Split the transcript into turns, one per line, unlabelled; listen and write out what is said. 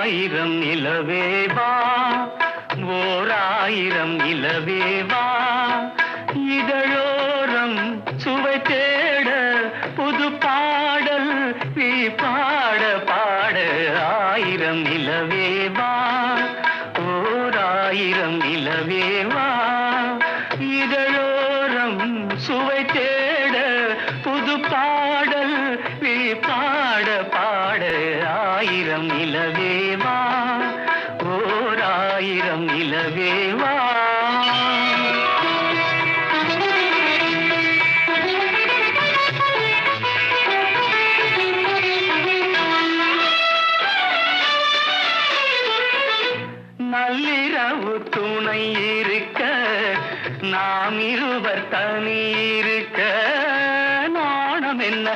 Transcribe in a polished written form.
ஆயிரம் நிலவேவா ஓராயிரம் நிலவேவா இதழோரம் சுவை தேட புது பாடல் நீ பாட பாட ஆயிரம் நிலவேவா ஓராயிரம் நிலவேவா இதழோரம் சுவை தேட புது பாடல் நீ பாட பாட ஆயிரம் நிலவேவா ஓராயிரம் நிலவேவா நள்ளிரவு துணை இருக்க நாம் இருவர் தனி இருக்க நாணம் என்ன